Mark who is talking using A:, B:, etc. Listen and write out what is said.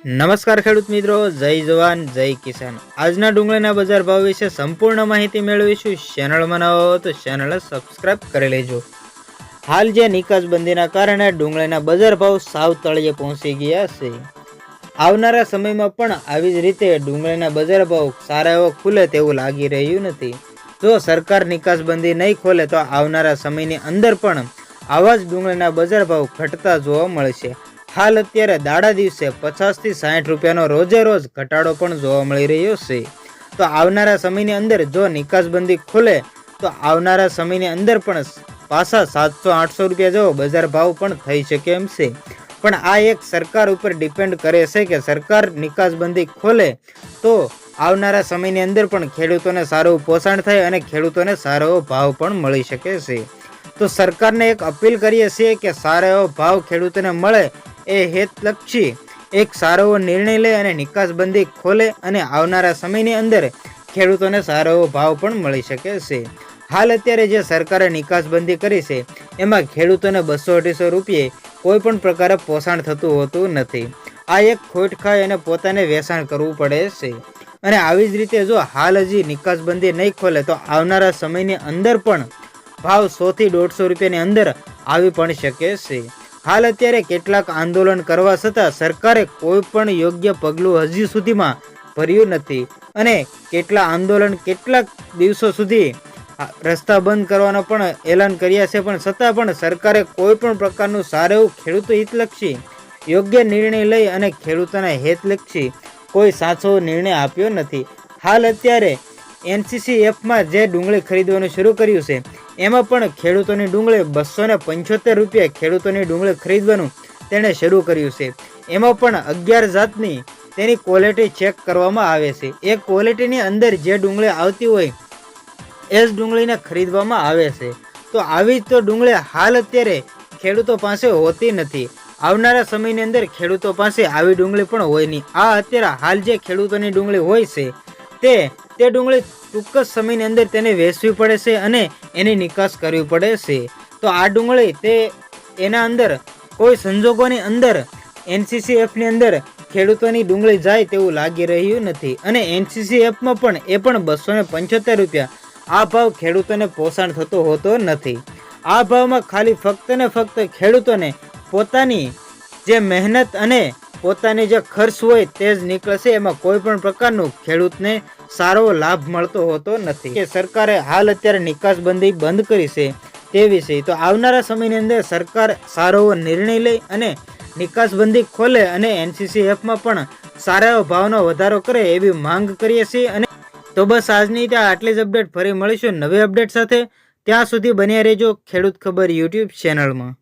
A: નમસ્કાર ખેડૂત મિત્રો, જય જવાન જય કિસાન। આજના ડુંગળીના બજાર ભાવ વિશે સંપૂર્ણ માહિતી મેળવીશું। ચેનલમાં નવા હો તો ચેનલ સબસ્ક્રાઇબ કરી લેજો। હાલ જે નિકાસબંધીના કારણે ડુંગળીના બજાર ભાવ સાવ તળિયે પહોંચી ગયા છે। આવનારા સમયમાં પણ આવી જ રીતે ડુંગળીના બજાર ભાવ સારા એવો ખુલે તેવું લાગી રહ્યું નથી। જો સરકાર નિકાસબંધી નહીં ખોલે તો આવનારા સમયની અંદર પણ આવા જ ડુંગળીના બજાર ભાવ ઘટતા જોવા મળશે। હાલ અત્યારે દાડા દિવસે 50 થી 60 રૂપિયાનો રોજે રોજ ઘટાડો પણ જોવા મળી રહ્યો છે। તો આવનારા સમયની અંદર જો નિકાસબંધી ખુલે તો આવનારા સમયની અંદર પણ પાછા 700-800 રૂપિયા જેવો બજાર ભાવ પણ થઈ શકે એમ છે। પણ આ એક સરકાર ઉપર ડિપેન્ડ કરે છે કે સરકાર નિકાસબંધી ખોલે તો આવનારા સમયની અંદર પણ ખેડૂતોને સારું પોષણ થાય અને ખેડૂતોને સારો ભાવ પણ મળી શકે છે। તો સરકારને એક અપીલ કરીએ છીએ કે સારો એવો ભાવ ખેડૂતોને મળે એ હેતલક્ષી એક સારો નિર્ણય લે અને નિકાસબંધી ખોલે અને આવનારા સમયની અંદર ખેડૂતોને સારો ભાવ પણ મળી શકે છે। હાલ અત્યારે જે સરકારે નિકાસબંધી કરી છે એમાં ખેડૂતોને 200-250 રૂપિયે કોઈ પણ પ્રકારે પોષણ થતું હોતું નથી। આ એક ખોટ ખાઈ અને પોતાને વેચાણ કરવું પડે છે। અને આવી જ રીતે જો હાલ હજી નિકાસબંધી નહીં ખોલે તો આવનારા સમયની અંદર પણ ભાવ 100 થી 150 રૂપિયાની અંદર આવી પણ શકે છે। હાલ અત્યારે કેટલાક આંદોલન કરવા છતાં સરકારે કોઈ પણ યોગ્ય પગલું હજી સુધીમાં ભર્યું નથી અને કેટલા આંદોલન કેટલાક દિવસો સુધી રસ્તા બંધ કરવાનો પણ એલાન કર્યા છે, પણ છતાં પણ સરકારે કોઈ પણ પ્રકારનું સારું એવું ખેડૂતો હિતલક્ષી યોગ્ય નિર્ણય લઈ અને ખેડૂતોના હિતલક્ષી કોઈ સાચો નિર્ણય આપ્યો નથી। હાલ અત્યારે NCCFમાં જે ડુંગળી ખરીદવાનું શરૂ કર્યું છે એમાં પણ ખેડૂતોની ડુંગળી 275 રૂપિયા ખેડૂતોની ડુંગળી ખરીદવાનું તેણે શરૂ કર્યું છે। એમાં પણ 11 જાતની તેની ક્વોલિટી ચેક કરવામાં આવે છે। એ ક્વોલિટીની અંદર જે ડુંગળી આવતી હોય એ જ ડુંગળીને ખરીદવામાં આવે છે। તો આવી તો ડુંગળી હાલ અત્યારે ખેડૂતો પાસે હોતી નથી। આવનારા સમયની અંદર ખેડૂતો પાસે આવી ડુંગળી પણ હોય નહીં। આ અત્યારે હાલ જે ખેડૂતોની ડુંગળી હોય છે તે ડુંગળી ટૂંક જ સમયની અંદર તેને વેચવી પડે છે અને એની નિકાસ કરવી પડે છે। તો આ ડુંગળી તે એના અંદર કોઈ સંજોગોની અંદર NCCFની અંદર ખેડૂતોની ડુંગળી જાય તેવું લાગી રહ્યું નથી અને NCCFમાં પણ એ પણ 275 રૂપિયા આ ભાવ ખેડૂતોને પોષણ થતો હોતો નથી। આ ભાવમાં ખાલી ફક્ત ને ફક્ત ખેડૂતોને પોતાની જે મહેનત અને પોતાની જે ખર્ચ હોય તે જ નીકળશે। એમાં કોઈ પણ પ્રકારનું ખેડૂતને સારો લાભ મળતો હોતો નથી કે સરકારે હાલ અત્યારે નિકાસબંધી બંધ કરી છે તે વિશે। તો આવનારા સમયની અંદર સરકાર સારો નિર્ણય લઈ અને નિકાસબંધી ખોલે અને NCCFમાં પણ સારા ભાવનો વધારો કરે એવી માંગ કરીએ છીએ। અને તો બસ આજની ત્યાં આટલી જ અપડેટ, ફરી મળીશું નવી અપડેટ સાથે। ત્યાં સુધી બન્યા રહેજો ખેડૂત ખબર YouTube ચેનલમાં।